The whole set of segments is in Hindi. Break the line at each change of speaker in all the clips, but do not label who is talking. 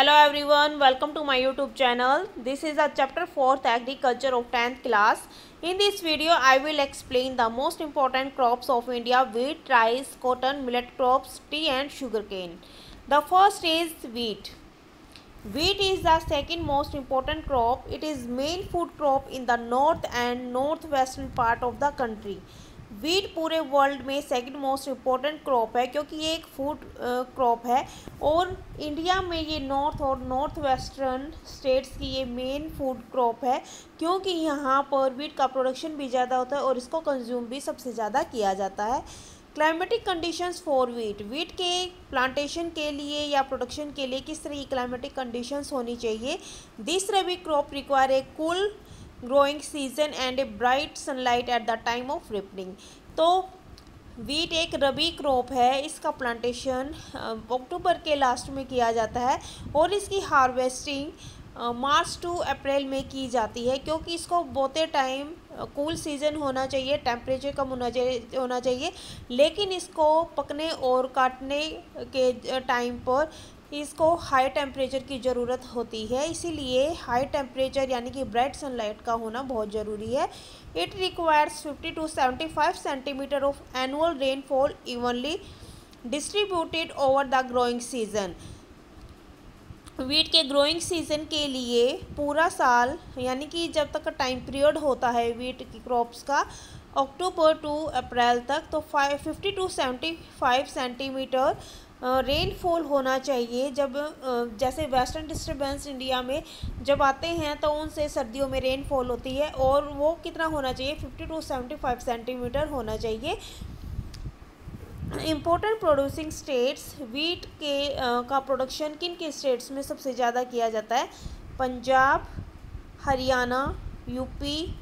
Hello everyone, welcome to my YouTube channel. This is a chapter 4th agriculture of 10th class. In this video, I will explain the most important crops of India: wheat, rice, cotton, millet crops, tea and sugarcane. The first is wheat. Wheat is the second most important crop. It is main food crop in the north and northwestern part of the country. Wheat पूरे वर्ल्ड में सेकंड मोस्ट इम्पोर्टेंट क्रॉप है क्योंकि ये एक फूड क्रॉप है और इंडिया में ये नॉर्थ और नॉर्थ वेस्टर्न स्टेट्स की ये मेन फूड क्रॉप है क्योंकि यहाँ पर वीट का प्रोडक्शन भी ज़्यादा होता है और इसको कंज्यूम भी सबसे ज़्यादा किया जाता है। क्लाइमेटिक कंडीशंस फॉर वीट के प्लांटेशन के लिए या प्रोडक्शन के लिए किस तरह की क्लाइमेटिक कंडीशंस होनी चाहिए। This rabi crop require a cool growing season and a bright sunlight at the time of ripening. तो वीट एक रबी क्रॉप है, इसका प्लांटेशन अक्टूबर के लास्ट में किया जाता है और इसकी हार्वेस्टिंग मार्च टू अप्रैल में की जाती है क्योंकि इसको बोते टाइम कूल सीज़न होना चाहिए, टेम्परेचर कम होना चाहिए लेकिन इसको पकने और काटने के टाइम पर इसको हाई टेम्परेचर की ज़रूरत होती है, इसीलिए हाई टेम्परेचर यानी कि ब्राइट सनलाइट का होना बहुत ज़रूरी है। It requires 50 to 75 centimetre of annual rainfall evenly distributed over the growing season. Wheat के ग्रोइंग सीजन के लिए पूरा साल यानी कि जब तक का टाइम पीरियड होता है वीट की क्रॉप्स का अक्टूबर टू अप्रैल तक, तो 50 to 75 सेंटीमीटर रेनफॉल होना चाहिए। जब जैसे वेस्टर्न डिस्टर्बेंस इंडिया में जब आते हैं तो उनसे सर्दियों में रेनफॉल होती है और वो कितना होना चाहिए 50 to 75 सेंटीमीटर होना चाहिए। इम्पोर्टेंट प्रोड्यूसिंग स्टेट्स वीट के का प्रोडक्शन किन के स्टेट्स में सबसे ज़्यादा किया जाता है। पंजाब, हरियाणा, यूपी,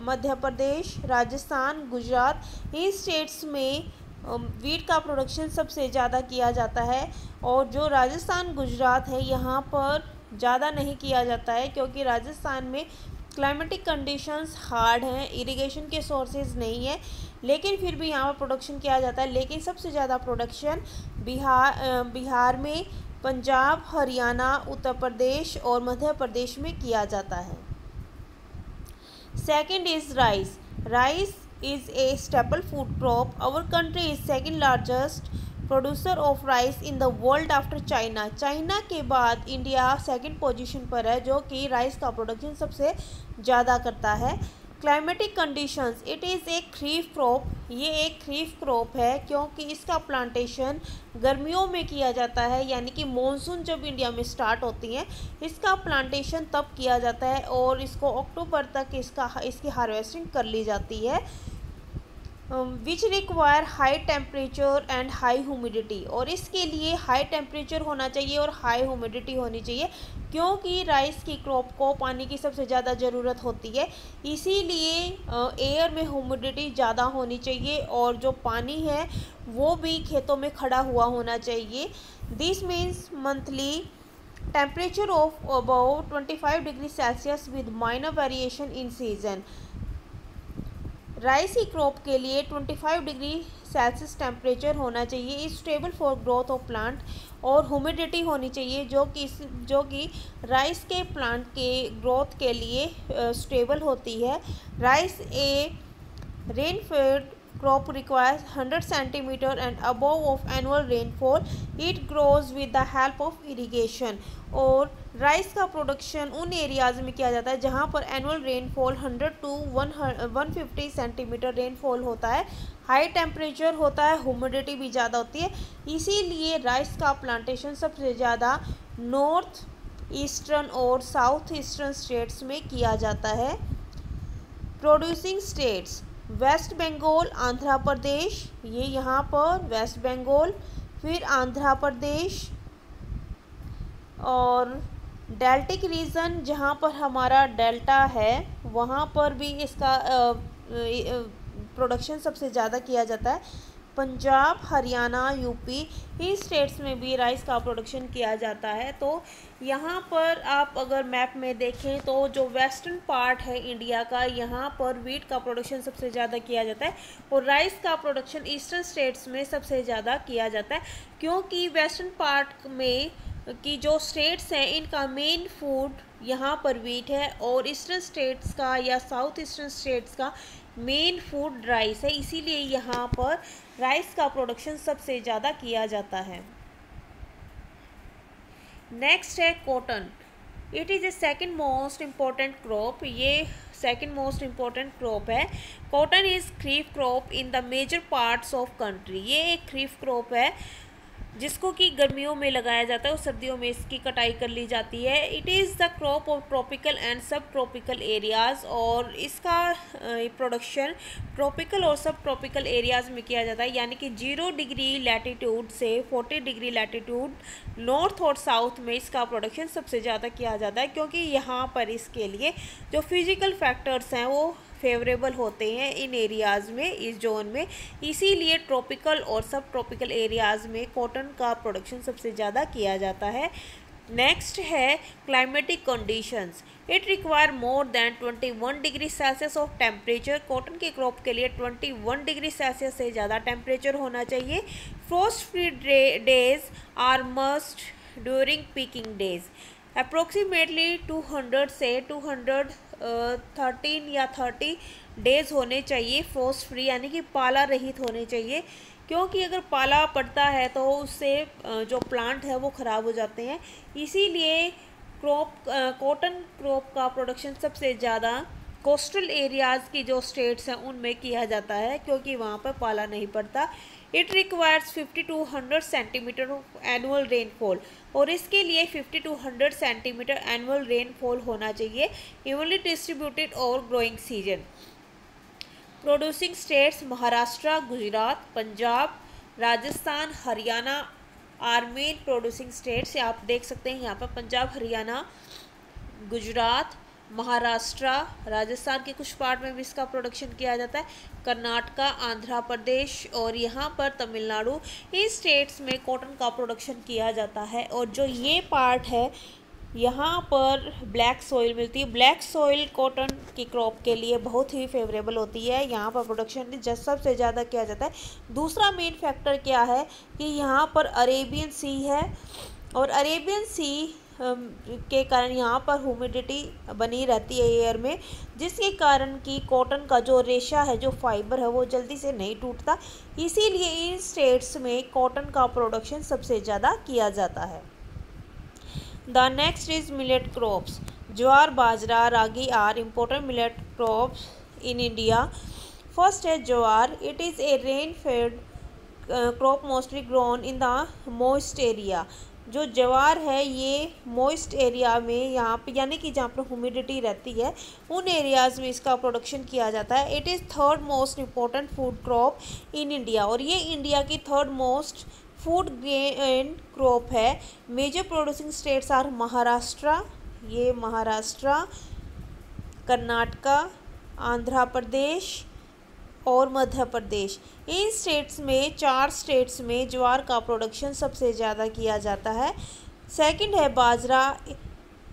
मध्य प्रदेश, राजस्थान, गुजरात, इन स्टेट्स में वीट का प्रोडक्शन सबसे ज़्यादा किया जाता है। और जो राजस्थान गुजरात है यहाँ पर ज़्यादा नहीं किया जाता है क्योंकि राजस्थान में क्लाइमेटिक कंडीशंस हार्ड हैं, इरिगेशन के सोर्सेज नहीं है, लेकिन फिर भी यहाँ पर प्रोडक्शन किया जाता है। लेकिन सबसे ज़्यादा प्रोडक्शन बिहार में, पंजाब, हरियाणा, उत्तर प्रदेश और मध्य प्रदेश में किया जाता है। Second is rice. Rice is a staple food crop. Our country is second largest producer of rice in the world after China. China के बाद इंडिया सेकंड पोजीशन पर है जो कि राइस का प्रोडक्शन सबसे ज़्यादा करता है। Climatic conditions, it is A kharif crop. ये एक खरीफ क्रॉप है क्योंकि इसका प्लांटेशन गर्मियों में किया जाता है यानी कि मानसून जब इंडिया में स्टार्ट होती हैं इसका प्लांटेशन तब किया जाता है और इसको अक्टूबर तक इसकी हार्वेस्टिंग कर ली जाती है। Which require high temperature and high humidity, और इसके लिए हाई टेम्परेचर होना चाहिए और हाई ह्यूमिडिटी होनी चाहिए क्योंकि राइस की क्रॉप को पानी की सबसे ज़्यादा ज़रूरत होती है, इसीलिए एयर में ह्यूमिडिटी ज़्यादा होनी चाहिए और जो पानी है वो भी खेतों में खड़ा हुआ होना चाहिए। This means monthly temperature of about 25 degree Celsius with minor variation in season. Rice की क्रॉप के लिए 25 डिग्री सेल्सियस टेम्परेचर होना चाहिए, is stable for growth of plant, और ह्यूमिडिटी होनी चाहिए जो कि राइस के प्लांट के ग्रोथ के लिए स्टेबल होती है। Rice A rainfed crop requires 100 centimeter and above of annual rainfall. It grows with the help of irrigation. और राइस का प्रोडक्शन उन एरियाज़ में किया जाता है जहाँ पर annual rainfall 100 to 150 centimetre rainfall होता है, हाई टेम्परेचर होता है, ह्यूमिडिटी भी ज़्यादा होती है, इसीलिए राइस का प्लांटेशन सबसे ज़्यादा नॉर्थ ईस्टर्न और साउथ ईस्टर्न स्टेट्स में किया जाता है। Producing states, West Bengal, Andhra Pradesh, ये यहाँ पर वेस्ट बंगाल, फिर आंध्र प्रदेश और डेल्टिक रीजन जहाँ पर हमारा डेल्टा है वहाँ पर भी इसका प्रोडक्शन सबसे ज़्यादा किया जाता है। पंजाब, हरियाणा, यूपी, इन स्टेट्स में भी राइस का प्रोडक्शन किया जाता है। तो यहाँ पर आप अगर मैप में देखें तो जो वेस्टर्न पार्ट है इंडिया का, यहाँ पर वीट का प्रोडक्शन सबसे ज़्यादा किया जाता है और राइस का प्रोडक्शन ईस्टर्न स्टेट्स में सबसे ज़्यादा किया जाता है क्योंकि वेस्टर्न पार्ट में की जो स्टेट्स हैं इनका मेन फूड यहाँ पर वीट है, और ईस्टर्न स्टेट्स का या साउथ ईस्टर्न स्टेट्स का मेन फूड राइस है, इसीलिए यहाँ पर राइस का प्रोडक्शन सबसे ज़्यादा किया जाता है। नेक्स्ट है cotton. It is a second most important crop. ये सेकेंड मोस्ट इम्पॉर्टेंट क्रॉप है। Cotton is kharif crop in the major parts of country. ये एक खरीफ क्रॉप है जिसको कि गर्मियों में लगाया जाता है और सर्दियों में इसकी कटाई कर ली जाती है। It is the crop of tropical and सब ट्रॉपिकल एरियाज़, और इसका प्रोडक्शन ट्रॉपिकल और सब ट्रॉपिकल एरियाज़ में किया जाता है, यानी कि 0 डिग्री लैटीट्यूड से 40 डिग्री लैटीट्यूड नॉर्थ और साउथ में इसका प्रोडक्शन सबसे ज़्यादा किया जाता है, क्योंकि यहाँ पर इसके लिए जो फिजिकल फैक्टर्स हैं वो फेवरेबल होते हैं इन एरियाज़ में, इस जोन में, इसीलिए ट्रॉपिकल और सब ट्रॉपिकल एरियाज़ में कॉटन का प्रोडक्शन सबसे ज़्यादा किया जाता है। नेक्स्ट है climatic conditions. It require more than 21 degree Celsius of temperature. Cotton के क्रॉप के लिए 21 डिग्री सेल्सियस से ज़्यादा टेम्परेचर होना चाहिए। Frost free days are must during picking days. Approximately 200 से 213 या 30 डेज़ होने चाहिए फ्रॉस्ट फ्री, यानी कि पाला रहित होने चाहिए, क्योंकि अगर पाला पड़ता है तो उससे जो प्लांट है वो ख़राब हो जाते हैं। इसीलिए कॉटन क्रॉप का प्रोडक्शन सबसे ज़्यादा कोस्टल एरियाज़ की जो स्टेट्स हैं उनमें किया जाता है, क्योंकि वहाँ पर पाला नहीं पड़ता। It requires 50 to 100 centimetre of annual rainfall, और इसके लिए 50 to 100 सेंटीमीटर एनुअल रेनफॉल होना चाहिए, इवनली डिस्ट्रीब्यूटेड और growing season. Producing states Maharashtra, Gujarat, Punjab, Rajasthan, Haryana are main producing states. आप देख सकते हैं यहाँ पर पंजाब, हरियाणा, गुजरात, महाराष्ट्र, राजस्थान के कुछ पार्ट में भी इसका प्रोडक्शन किया जाता है, कर्नाटका, आंध्र प्रदेश और यहाँ पर तमिलनाडु, इन स्टेट्स में कॉटन का प्रोडक्शन किया जाता है। और जो ये पार्ट है यहाँ पर ब्लैक सॉइल मिलती है। ब्लैक सॉइल कॉटन की क्रॉप के लिए बहुत ही फेवरेबल होती है, यहाँ पर प्रोडक्शन सबसे ज़्यादा किया जाता है। दूसरा मेन फैक्टर क्या है कि यहाँ पर अरेबियन सी है, और अरेबियन सी के कारण यहाँ पर ह्यूमिडिटी बनी रहती है एयर में, जिसके कारण कि कॉटन का जो रेशा है, जो फाइबर है, वो जल्दी से नहीं टूटता, इसीलिए इन स्टेट्स में कॉटन का प्रोडक्शन सबसे ज़्यादा किया जाता है। The next is millet crops. Jowar, bajra, ragi are important millet crops in India. First है jowar. It is a rain fed crop mostly grown in the moist area. जो ज्वार है ये मॉइस्ट एरिया में, यहाँ पे यानी कि जहाँ पर ह्यूमिडिटी रहती है उन एरियाज़ में इसका प्रोडक्शन किया जाता है। It is third most important food crop in India, और ये इंडिया की third most food grain crop है। Major producing states are Maharashtra, ये महाराष्ट्र, कर्नाटका, आंध्र प्रदेश और मध्य प्रदेश। इन स्टेट्स में 4 स्टेट्स में ज्वार का प्रोडक्शन सबसे ज़्यादा किया जाता है। सेकंड है bajra.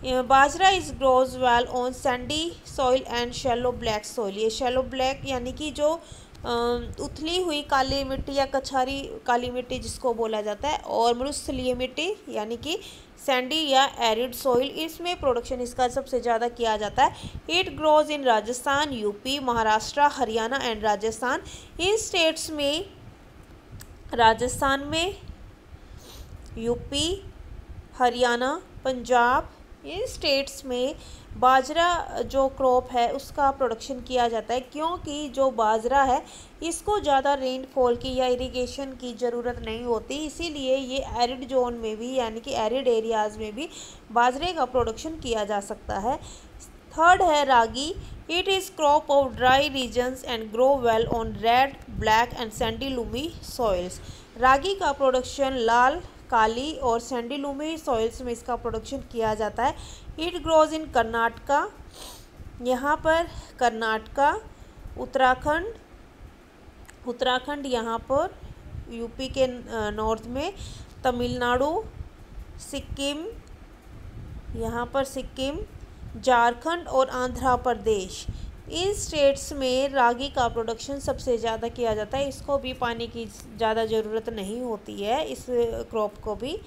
Bajra is grows well on sandy soil and shallow black soil. ये शैलो ब्लैक यानी कि जो उथली हुई काली मिट्टी या कछारी काली मिट्टी जिसको बोला जाता है, और मरुस्थलीय मिट्टी यानी कि सैंडी या एरिड सॉइल, इसमें प्रोडक्शन इसका सबसे ज़्यादा किया जाता है। It grows in Rajasthan, UP, Maharashtra, Haryana and Rajasthan. In states में राजस्थान में, यूपी, हरियाणा, पंजाब, इन स्टेट्स में बाजरा जो क्रॉप है उसका प्रोडक्शन किया जाता है, क्योंकि जो बाजरा है इसको ज़्यादा रेनफॉल की या इरिगेशन की ज़रूरत नहीं होती, इसीलिए ये एरिड जोन में भी यानी कि एरिड एरियाज़ में भी बाजरे का प्रोडक्शन किया जा सकता है। थर्ड है ragi. It is crop of dry regions and grow well on red, black and sandy loamy soils. Ragi का प्रोडक्शन लाल, काली और सैंडी लूमी सॉइल्स में इसका प्रोडक्शन किया जाता है। इट ग्रोज इन कर्नाटका, यहाँ पर कर्नाटका, उत्तराखंड यहाँ पर यूपी के नॉर्थ में, तमिलनाडु, सिक्किम, यहाँ पर सिक्किम, झारखंड और आंध्र प्रदेश। इन स्टेट्स में रागी का प्रोडक्शन सबसे ज़्यादा किया जाता है। इसको भी पानी की ज़्यादा ज़रूरत नहीं होती है, इस क्रॉप को भी।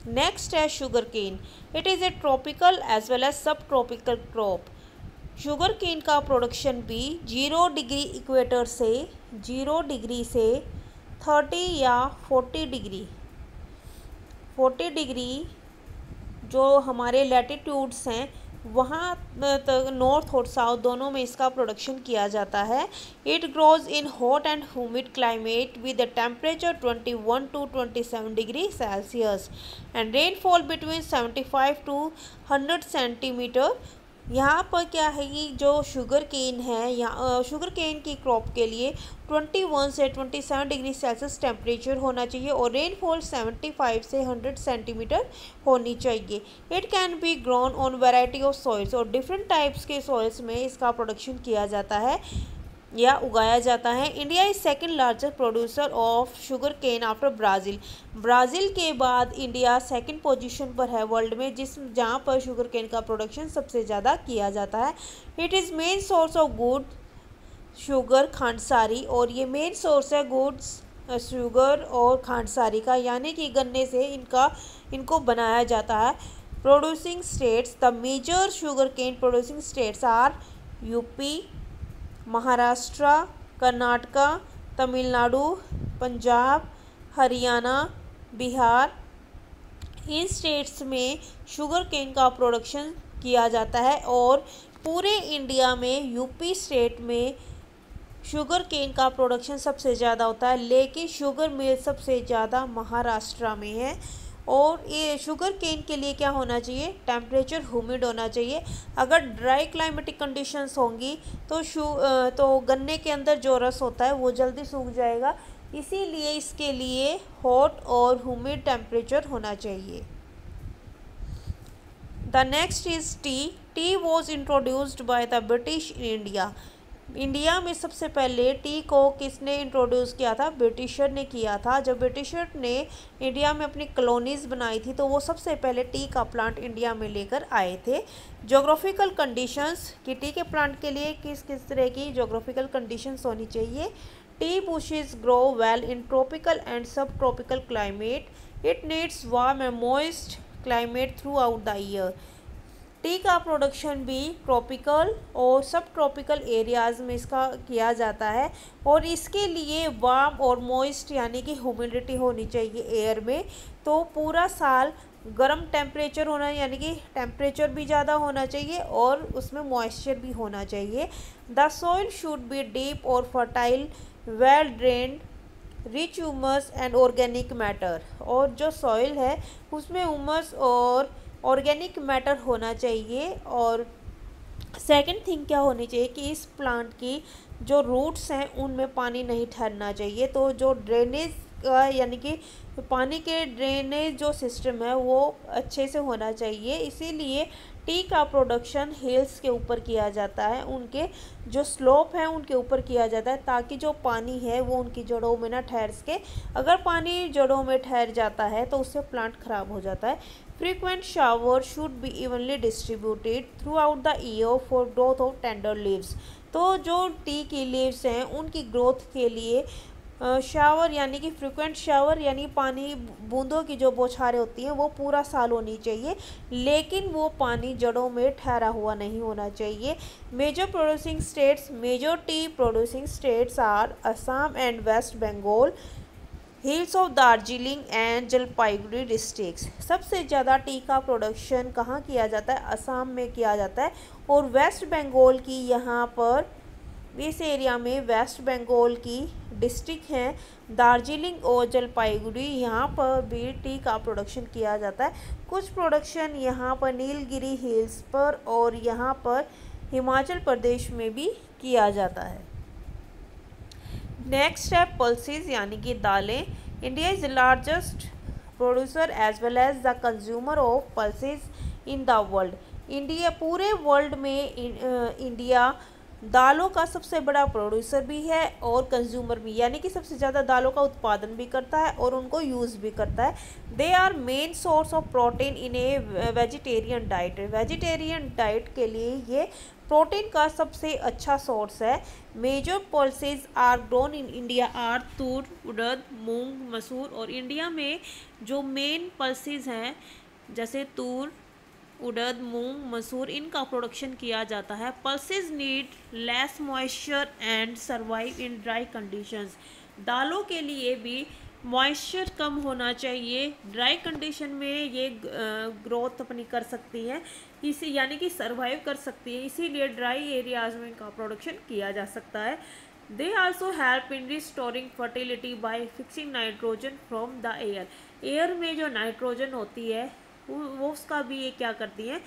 नेक्स्ट है sugarcane. It is a tropical as well as sub tropical crop. Sugarcane का प्रोडक्शन भी 0 डिग्री इक्वेटर से 0 डिग्री से 30 या 40 डिग्री जो हमारे लैटिट्यूड्स हैं वहाँ तक नॉर्थ और साउथ दोनों में इसका प्रोडक्शन किया जाता है। It grows in hot and humid climate with the temperature 21 to 27 degree Celsius and rainfall between 75 to 100 centimetre. यहाँ पर क्या है कि जो शुगर केन है, यहाँ शुगर केन की क्रॉप के लिए 21 से 27 डिग्री सेल्सियस टेम्परेचर होना चाहिए और रेनफॉल 75 से 100 सेंटीमीटर होनी चाहिए। It can be grown on variety of soils और डिफरेंट टाइप्स के सॉइल्स में इसका प्रोडक्शन किया जाता है या उगाया जाता है। India is second largest producer of sugarcane after Brazil. Brazil के बाद इंडिया सेकंड पोजीशन पर है वर्ल्ड में जहाँ पर शुगर केन का प्रोडक्शन सबसे ज़्यादा किया जाता है। It is main source of gur sugar khandsari और ये मेन सोर्स है गुड्स शुगर और खांडसारी का, यानी कि गन्ने से इनको बनाया जाता है। Producing states, the major sugarcane producing states are UP, Maharashtra, Karnataka, Tamil Nadu, Punjab, Haryana, Bihar. इन स्टेट्स में शुगर केन का प्रोडक्शन किया जाता है और पूरे इंडिया में यूपी स्टेट में शुगर केन का प्रोडक्शन सबसे ज़्यादा होता है, लेकिन शुगर मिल सबसे ज़्यादा महाराष्ट्र में है। और ये शुगर केन के लिए क्या होना चाहिए, टेम्परेचर ह्यूमिड होना चाहिए। अगर ड्राई क्लाइमेटिक कंडीशंस होंगी तो गन्ने के अंदर जो रस होता है वो जल्दी सूख जाएगा, इसीलिए इसके लिए हॉट और ह्यूमिड टेम्परेचर होना चाहिए। The next is T. T was introduced by the British in India. India में सबसे पहले टी को किसने इंट्रोड्यूस किया था, ब्रिटिशर ने किया था। जब ब्रिटिशर ने इंडिया में अपनी कॉलोनीज़ बनाई थी तो वो सबसे पहले टी का प्लांट इंडिया में लेकर आए थे। जोग्राफिकल कंडीशंस कि टी के प्लांट के लिए किस किस तरह की जोग्राफिकल कंडीशंस होनी चाहिए। T bushes grow well in tropical and subtropical climate. It needs warm and moist climate throughout the year. T का प्रोडक्शन भी ट्रॉपिकल और सब ट्रॉपिकल एरियाज़ में इसका किया जाता है और इसके लिए वार्म और मॉइस्ट यानी कि ह्यूमिडिटी होनी चाहिए एयर में। तो पूरा साल गर्म टेम्परेचर होना यानी कि टेम्परेचर भी ज़्यादा होना चाहिए और उसमें मॉइस्चर भी होना चाहिए। The soil should be deep और fertile, well drained, rich humus and organic matter. और जो सॉइल है उसमें ह्यूमस और ऑर्गेनिक मैटर होना चाहिए। और सेकंड थिंग क्या होनी चाहिए कि इस प्लांट की जो रूट्स हैं उनमें पानी नहीं ठहरना चाहिए। तो जो ड्रेनेज यानी कि पानी के ड्रेनेज जो सिस्टम है वो अच्छे से होना चाहिए, इसीलिए टी का प्रोडक्शन हिल्स के ऊपर किया जाता है, उनके जो स्लोप हैं उनके ऊपर किया जाता है ताकि जो पानी है वो उनकी जड़ों में ना ठहर सके। अगर पानी जड़ों में ठहर जाता है तो उससे प्लांट खराब हो जाता है। Frequent shower should be evenly distributed through out the year for growth of tender leaves. तो जो टी की लीव्स हैं उनकी ग्रोथ के लिए शावर यानी कि फ्रीक्वेंट शावर यानी पानी बूंदों की जो बौछारें होती हैं वो पूरा साल होनी चाहिए, लेकिन वो पानी जड़ों में ठहरा हुआ नहीं होना चाहिए। Major producing states, major tea producing states are Assam and West Bengal, hills of Darjeeling and Jalpaiguri districts. सबसे ज़्यादा टी का प्रोडक्शन कहाँ किया जाता है, असम में किया जाता है। और वेस्ट बंगाल की यहाँ पर इस एरिया में वेस्ट बंगाल की डिस्ट्रिक्ट हैं दार्जिलिंग और जलपाईगुड़ी, यहाँ पर भी टी का प्रोडक्शन किया जाता है। कुछ प्रोडक्शन यहाँ पर नीलगिरी हिल्स पर और यहाँ पर हिमाचल प्रदेश में भी किया जाता है। नेक्स्ट है पल्सेस यानी कि दालें। India is the largest producer as well as the consumer of pulses in the world. India पूरे वर्ल्ड में इंडिया दालों का सबसे बड़ा प्रोड्यूसर भी है और कंज्यूमर भी, यानी कि सबसे ज़्यादा दालों का उत्पादन भी करता है और उनको यूज़ भी करता है। They are main source of protein in a vegetarian diet. Vegetarian diet के लिए ये प्रोटीन का सबसे अच्छा सोर्स है। Major pulses are grown in India are tur, urad, moong, masoor. और इंडिया में जो मेन पल्सेस हैं जैसे तूर, उड़द, मूंग, मसूर, इनका प्रोडक्शन किया जाता है। Pulses need less moisture and survive in dry conditions. दालों के लिए भी मॉइस्चर कम होना चाहिए, ड्राई कंडीशन में ये ग्रोथ अपनी कर सकती है, इसी यानी कि सर्वाइव कर सकती है, इसीलिए ड्राई एरियाज में इनका प्रोडक्शन किया जा सकता है। They also help in restoring fertility bye fixing nitrogen from the air. Air में जो नाइट्रोजन होती है वो उसका भी ये क्या करती हैं,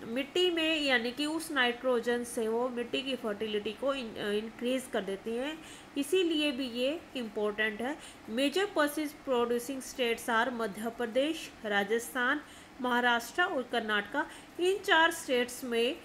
मिट्टी में, यानी कि उस नाइट्रोजन से वो मिट्टी की फर्टिलिटी को इंक्रीज़ कर देती हैं, इसीलिए भी ये इम्पोर्टेंट है। Major pulses producing states are Madhya Pradesh, Rajasthan, Maharashtra और कर्नाटका। इन 4 स्टेट्स में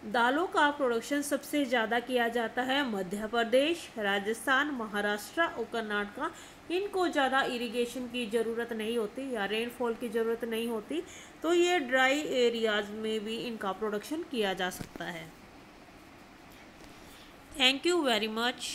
दालों का प्रोडक्शन सबसे ज़्यादा किया जाता है। मध्य प्रदेश, राजस्थान, महाराष्ट्र और कर्नाटका, इनको ज़्यादा इरिगेशन की ज़रूरत नहीं होती या रेनफॉल की ज़रूरत नहीं होती, तो ये ड्राई एरियाज़ में भी इनका प्रोडक्शन किया जा सकता है। Thank you very much.